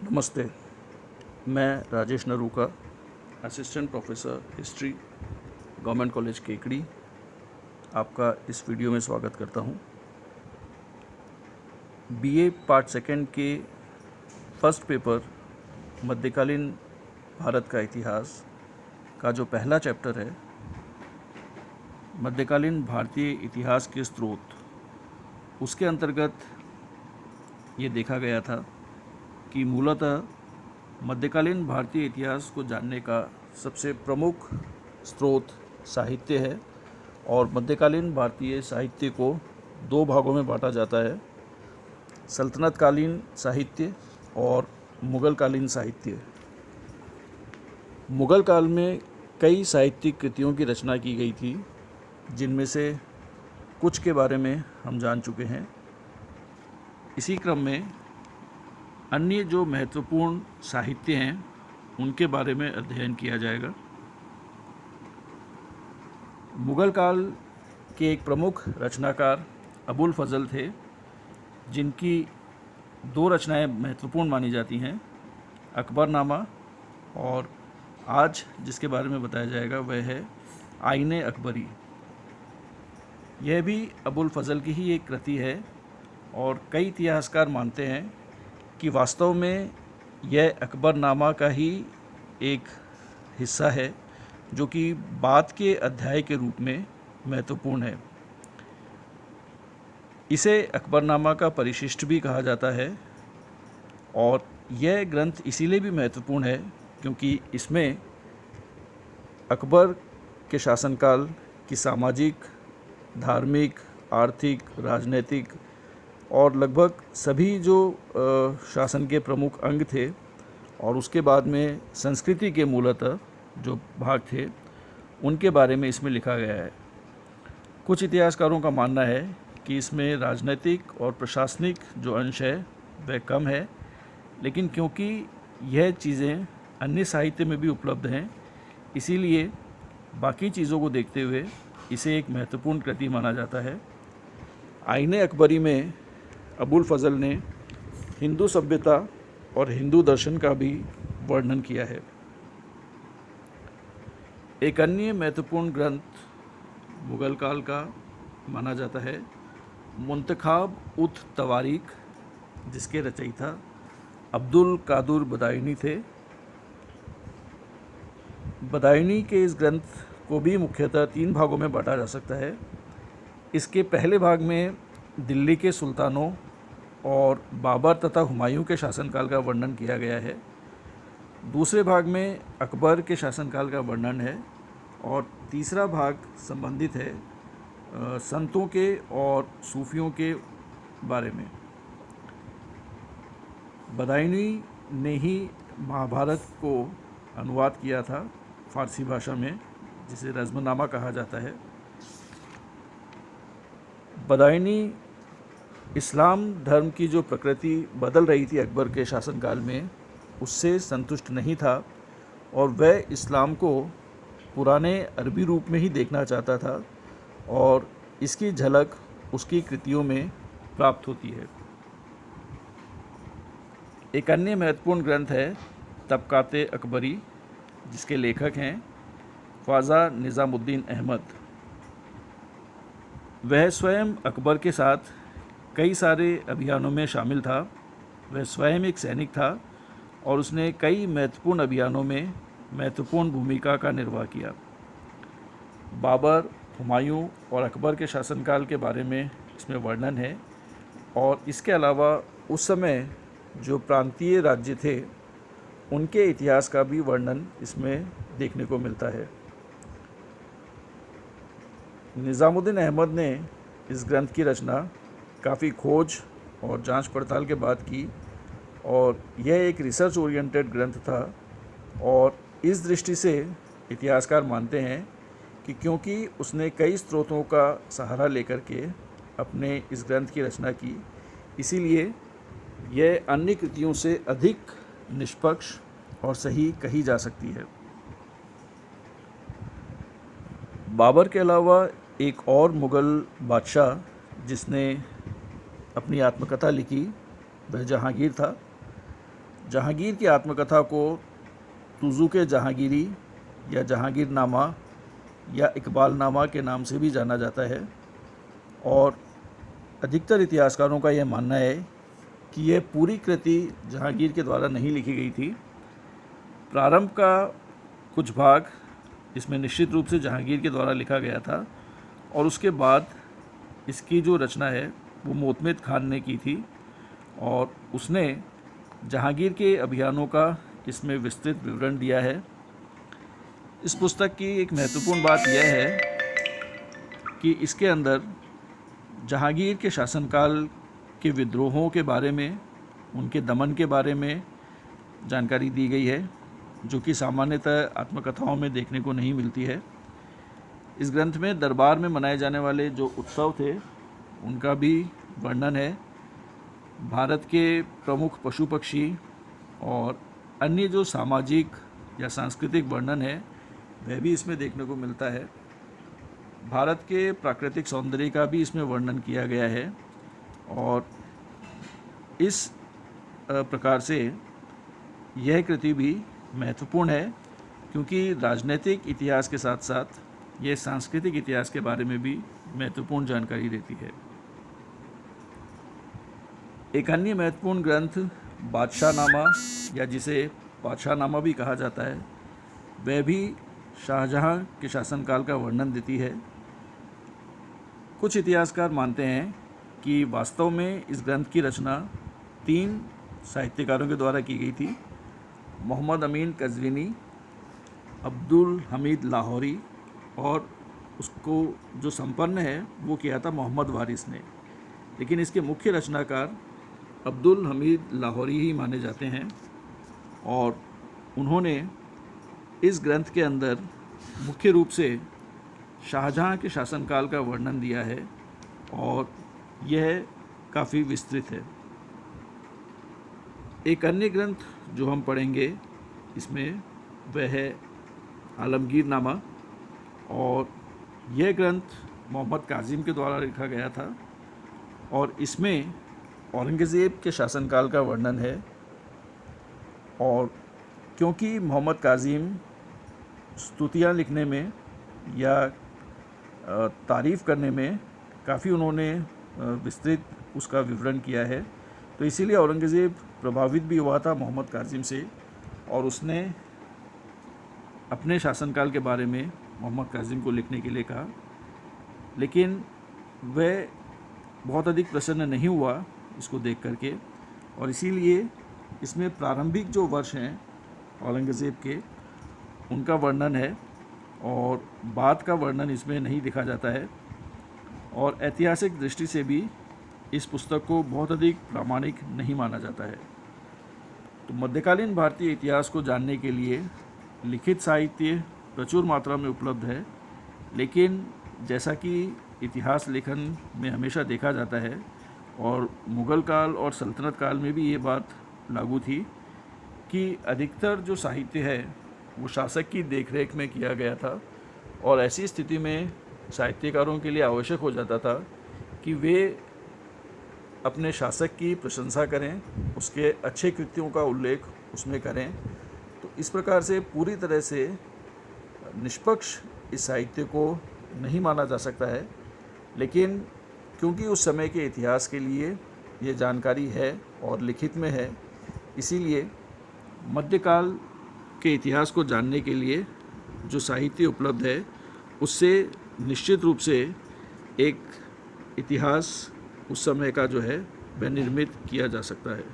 नमस्ते। मैं Rajesh Naruka, assistant professor history, government college Kekri, आपका इस वीडियो में स्वागत करता हूं। बीए पार्ट सेकंड के फर्स्ट पेपर मध्यकालीन भारत का इतिहास का जो पहला चैप्टर है, मध्यकालीन भारतीय इतिहास के स्रोत, उसके अंतर्गत ये देखा गया था कि मूलतः मध्यकालीन भारतीय इतिहास को जानने का सबसे प्रमुख स्रोत साहित्य है और मध्यकालीन भारतीय साहित्य को दो भागों में बांटा जाता है, सल्तनत कालीन साहित्य और मुग़ल कालीन साहित्य। मुग़ल काल में कई साहित्यिक कृतियों की रचना की गई थी, जिनमें से कुछ के बारे में हम जान चुके हैं। इसी क्रम में अन्य जो महत्वपूर्ण साहित्य हैं, उनके बारे में अध्ययन किया जाएगा। मुग़ल काल के एक प्रमुख रचनाकार अबुल फज़ल थे, जिनकी दो रचनाएं महत्वपूर्ण मानी जाती हैं, अकबरनामा, और आज जिसके बारे में बताया जाएगा वह है आईने अकबरी। यह भी अबुल फज़ल की ही एक कृति है और कई इतिहासकार मानते हैं कि वास्तव में यह अकबरनामा का ही एक हिस्सा है, जो कि बाद के अध्याय के रूप में महत्वपूर्ण है। इसे अकबरनामा का परिशिष्ट भी कहा जाता है और यह ग्रंथ इसीलिए भी महत्वपूर्ण है क्योंकि इसमें अकबर के शासनकाल की सामाजिक, धार्मिक, आर्थिक, राजनीतिक और लगभग सभी जो शासन के प्रमुख अंग थे और उसके बाद में संस्कृति के मूलतः जो भाग थे, उनके बारे में इसमें लिखा गया है। कुछ इतिहासकारों का मानना है कि इसमें राजनीतिक और प्रशासनिक जो अंश है वह कम है, लेकिन क्योंकि यह चीज़ें अन्य साहित्य में भी उपलब्ध हैं, इसीलिए बाकी चीज़ों को देखते हुए इसे एक महत्वपूर्ण कृति माना जाता है। आईने अकबरी में अबुल फज़ल ने हिंदू सभ्यता और हिंदू दर्शन का भी वर्णन किया है। एक अन्य महत्वपूर्ण ग्रंथ मुग़ल काल का माना जाता है मुंतखाब उत तवारीख, जिसके रचयिता अब्दुल कादुर बदायूनी थे। बदायूनी के इस ग्रंथ को भी मुख्यतः 3 भागों में बांटा जा सकता है। इसके पहले भाग में दिल्ली के सुल्तानों और बाबर तथा हुमायूं के शासनकाल का वर्णन किया गया है। दूसरे भाग में अकबर के शासनकाल का वर्णन है और तीसरा भाग संबंधित है संतों के और सूफियों के बारे में। बदायूनी ने ही महाभारत को अनुवाद किया था फ़ारसी भाषा में, जिसे रज़्मनामा कहा जाता है। बदायूनी इस्लाम धर्म की जो प्रकृति बदल रही थी अकबर के शासनकाल में, उससे संतुष्ट नहीं था और वह इस्लाम को पुराने अरबी रूप में ही देखना चाहता था और इसकी झलक उसकी कृतियों में प्राप्त होती है। एक अन्य महत्वपूर्ण ग्रंथ है तबकाते अकबरी, जिसके लेखक हैं ख्वाजा निज़ामुद्दीन अहमद। वह स्वयं अकबर के साथ कई सारे अभियानों में शामिल था। वह स्वयं एक सैनिक था और उसने कई महत्वपूर्ण अभियानों में महत्वपूर्ण भूमिका का निर्वाह किया। बाबर, हुमायूं और अकबर के शासनकाल के बारे में इसमें वर्णन है और इसके अलावा उस समय जो प्रांतीय राज्य थे, उनके इतिहास का भी वर्णन इसमें देखने को मिलता है। निज़ामुद्दीन अहमद ने इस ग्रंथ की रचना काफ़ी खोज और जांच पड़ताल के बाद की और यह एक रिसर्च ओरिएंटेड ग्रंथ था और इस दृष्टि से इतिहासकार मानते हैं कि क्योंकि उसने कई स्रोतों का सहारा लेकर के अपने इस ग्रंथ की रचना की, इसीलिए यह अन्य कृतियों से अधिक निष्पक्ष और सही कही जा सकती है। बाबर के अलावा एक और मुग़ल बादशाह जिसने अपनी आत्मकथा लिखी, वह जहांगीर था। जहांगीर की आत्मकथा को तुज़ुक-ए जहांगीरी या जहांगीरनामा या इकबालनामा के नाम से भी जाना जाता है, और अधिकतर इतिहासकारों का यह मानना है कि यह पूरी कृति जहांगीर के द्वारा नहीं लिखी गई थी। प्रारंभ का कुछ भाग इसमें निश्चित रूप से जहांगीर के द्वारा लिखा गया था, और उसके बाद इसकी जो रचना है वो मोतमिद खान ने की थी, और उसने जहांगीर के अभियानों का इसमें विस्तृत विवरण दिया है। इस पुस्तक की एक महत्वपूर्ण बात यह है कि इसके अंदर जहांगीर के शासनकाल के विद्रोहों के बारे में, उनके दमन के बारे में जानकारी दी गई है, जो कि सामान्यतः आत्मकथाओं में देखने को नहीं मिलती है। इस ग्रंथ में दरबार में मनाए जाने वाले जो उत्सव थे उनका भी वर्णन है। भारत के प्रमुख पशु पक्षी और अन्य जो सामाजिक या सांस्कृतिक वर्णन है वह भी इसमें देखने को मिलता है। भारत के प्राकृतिक सौंदर्य का भी इसमें वर्णन किया गया है, और इस प्रकार से यह कृति भी महत्वपूर्ण है, क्योंकि राजनीतिक इतिहास के साथ साथ यह सांस्कृतिक इतिहास के बारे में भी महत्वपूर्ण जानकारी देती है। एक अन्य महत्वपूर्ण ग्रंथ बादशाहनामा, या जिसे बादशाहनामा भी कहा जाता है, वह भी शाहजहां के शासनकाल का वर्णन देती है। कुछ इतिहासकार मानते हैं कि वास्तव में इस ग्रंथ की रचना 3 साहित्यकारों के द्वारा की गई थी: मोहम्मद अमीन कज़विनी, अब्दुल हमीद लाहौरी, और उसको जो संपन्न है वो किया था मोहम्मद वारिस ने। लेकिन इसके मुख्य रचनाकार अब्दुल हमीद लाहौरी ही माने जाते हैं, और उन्होंने इस ग्रंथ के अंदर मुख्य रूप से शाहजहां के शासनकाल का वर्णन दिया है, और यह काफ़ी विस्तृत है। एक अन्य ग्रंथ जो हम पढ़ेंगे इसमें वह है आलमगीरनामा, और यह ग्रंथ मोहम्मद काजिम के द्वारा लिखा गया था, और इसमें औरंगज़ेब के शासनकाल का वर्णन है। और क्योंकि मोहम्मद काजिम स्तुतियाँ लिखने में या तारीफ़ करने में काफ़ी उन्होंने विस्तृत उसका विवरण किया है, तो इसीलिए औरंगज़ेब प्रभावित भी हुआ था मोहम्मद काजिम से, और उसने अपने शासनकाल के बारे में मोहम्मद काजिम को लिखने के लिए कहा। लेकिन वह बहुत अधिक प्रसन्न नहीं हुआ इसको देख करके, और इसीलिए इसमें प्रारंभिक जो वर्ष हैं औरंगज़ेब के उनका वर्णन है, और बाद का वर्णन इसमें नहीं दिखा जाता है। और ऐतिहासिक दृष्टि से भी इस पुस्तक को बहुत अधिक प्रामाणिक नहीं माना जाता है। तो मध्यकालीन भारतीय इतिहास को जानने के लिए लिखित साहित्य प्रचुर मात्रा में उपलब्ध है, लेकिन जैसा कि इतिहास लेखन में हमेशा देखा जाता है, और मुग़ल काल और सल्तनत काल में भी ये बात लागू थी कि अधिकतर जो साहित्य है वो शासक की देखरेख में किया गया था, और ऐसी स्थिति में साहित्यकारों के लिए आवश्यक हो जाता था कि वे अपने शासक की प्रशंसा करें, उसके अच्छे कृत्यों का उल्लेख उसमें करें। तो इस प्रकार से पूरी तरह से निष्पक्ष इस साहित्य को नहीं माना जा सकता है, लेकिन क्योंकि उस समय के इतिहास के लिए ये जानकारी है और लिखित में है, इसीलिए मध्यकाल के इतिहास को जानने के लिए जो साहित्य उपलब्ध है उससे निश्चित रूप से एक इतिहास उस समय का जो है वह निर्मित किया जा सकता है।